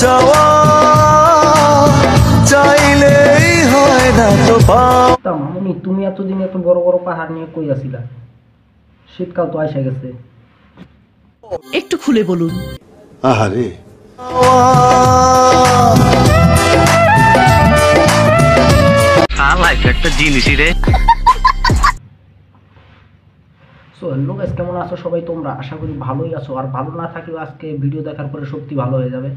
চাওয়া চাইলেই হয় না তো পাওয়া। মামনি, তুমি এতদিন এত বড় বড় পাহাড় নিয়ে কই আছিলা? শীতকাল তো এসে গেছে। একটু খুলে বলুন। আহারে একটা জিনিসই রে। সো হ্যালো গাইস, কেমন আছো সবাই তোমরা? আশা করি ভালোই আছো। আর ভালো না থাকলেও আজকে ভিডিও দেখার পরে সত্যি ভালো হয়ে যাবে।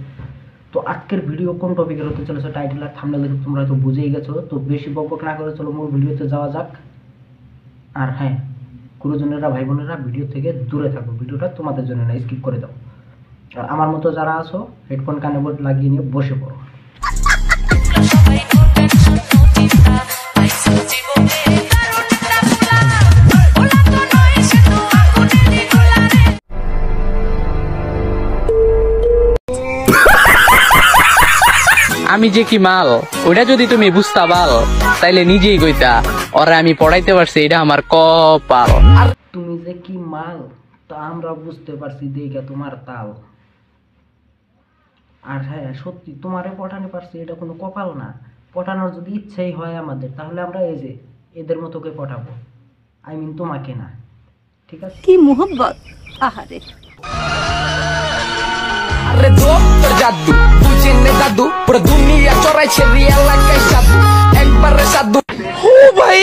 তো আজকের ভিডিও কোন টপিকের হতে চলেছে টাইটেল আর থাম্বনেল দেখে তোমরা হয়তো বুঝেই গেছো। তো বেশি বকবক না করে চলো মূল ভিডিওতে যাওয়া যাক। আর হ্যাঁ, গুরুজনেরা ভাই বোনেরা ভিডিও থেকে দূরে থাকো, ভিডিওটা তোমাদের জন্য না, স্কিপ করে দাও। আর আমার মতো যারা আছো হেডফোন কানে লাগিয়ে নিয়ে বসে পড়ো। আমি যে কি মাল ওটা যদি তুমি বুঝতা পাল তাইলে নিজেই কইতা ওরা আমি পড়াইতে পারছি, এটা আমার কপাল। আর তুমি যে কি মাল তা আমরা বুঝতে পারছি দেখে তোমার তাল। আর হ্যাঁ সত্যি তোমারে পটানো পারছি এটা কোনো কপাল না। পটানোর যদি ইচ্ছেই হয় আমাদের তাহলে আমরা এই যে এদের মতো করে পটাবো, আই মিন তোমাকে না, ঠিক আছে? কি মোহব্বত! আহারে আরে তোর জাদু বুঝে নে দাদু, পুরো দুনিয়া চড়াইছে রিয়েল লাগাই জাদু একবারে জাদু। ও ভাই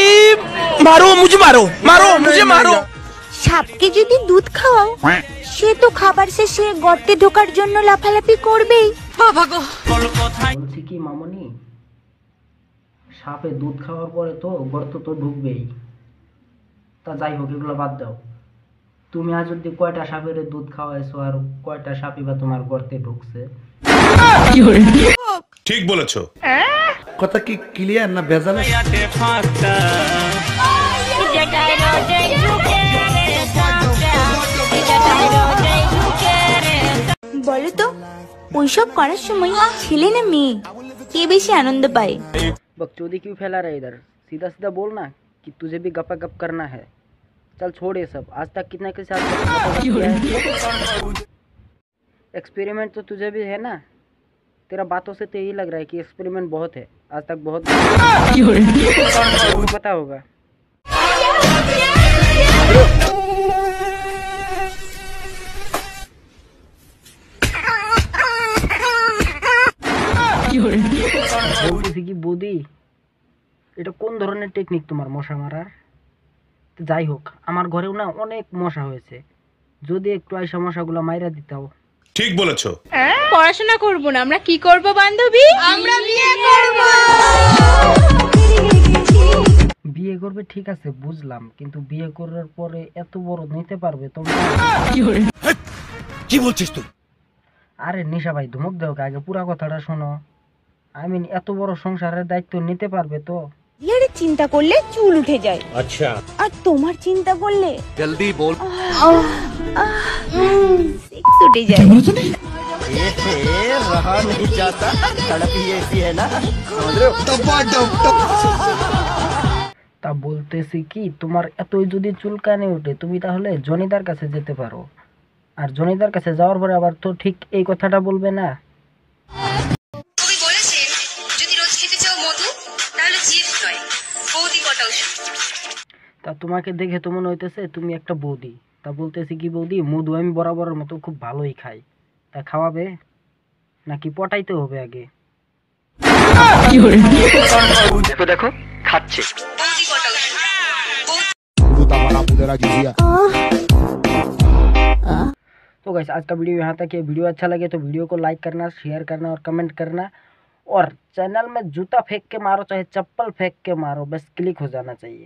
মারো মুঝে, মারো মারো মুঝে, মারো। সাপকে যদি দুধ খাওয়াও সে তো খাবার শেষে গর্তে ঢোকার জন্য লাফালাফি করবেই। বলছি কি মামনি, সাপে দুধ খাওয়ার পরে তো গর্ত তো ঢুকবেই। তা যাই হোক, এগুলো বাদ দাও। তুমি আজ অব্দি কয়টা সাপের দুধ খাওয়াইছো আর কয়টা সাপই বা তোমার গর্তে ঢুকছে? ঠিক বলেছো। কথা কি ক্লিয়ার না ভেজাল? বলো তো ওইসব করার সময় ছেলে না মেয়ে কে বেশি আনন্দ পায়? बकचोदी क्यों फैला रहा है इधर? सीधा सीधा बोलना कि तुझे भी गप्पा गप करना है। चल छोड़ ये सब। आज तक कितना के साथ एक्सपेरिमेंट तो तुझे भी है ना? तेरा बातों से तो यही लग रहा है कि एक्सपेरिमेंट बहुत है, आज तक बहुत पता होगा। বলতেছি কি বৌদি, এটা কোন ধরনের টেকনিক তোমার মশা মারার? যাই হোক, আমার ঘরেও না অনেক মশা হয়েছে, যদি একটু আইসা মশাগুলো মাইরা দিতাও। ঠিক বলেছো। পড়াশোনা করব না, আমরা কি করব বান্ধবী? আমরা বিয়ে করব। বিয়ে করবে ঠিক আছে বুঝলাম, কিন্তু বিয়ে করার পরে এত বড় নিতে পারবে তোমরা? কি বলছিস তুই? আরে নিশা ভাই ধমক দাও, আগে পুরা কথাটা শোনো। আই মিন এত বড় সংসারের দায়িত্ব নিতে পারবে তো? ইয়ারে চিন্তা করলে চুল উঠে যায়। আচ্ছা, আর তোমার চিন্তা করলে জলদি বল। সেক্স উঠে যায়। रहा नहीं जाता, सड़क ही ऐसी है ना, समझ रहे हो? তা বলতেছি কি, তোমার এতই যদি চুলকানি ওঠে তুমি তাহলে জনিদার কাছে যেতে পারো। আর জনিদার কাছে যাওয়ার পরে আবার তো ঠিক এই কথাটা বলবে না। কবি বলেছেন যদি রোজ খেতে চাও মধু তাহলে জিভ নয় বৌদি কটা ওষুধ। তা তোমাকে দেখে তো মনে হইতেছে তুমি একটা বৌদি। তা বলতেছি কি বৌদি, মধু আমি বরাবরের মতো খুব ভালোই খাই, তা খাওয়াবে নাকি পটাইতে হবে আগে? দেখো দেখো খাচ্ছে। বৌদি কটা ওষুধ। तो गाइस आज का वीडियो यहाँ तक है। वीडियो अच्छा लगे तो वीडियो को लाइक करना, शेयर करना और कमेंट करना। और चैनल में जूता फेंक के मारो चाहे चप्पल फेंक के मारो, बस क्लिक हो जाना चाहिए।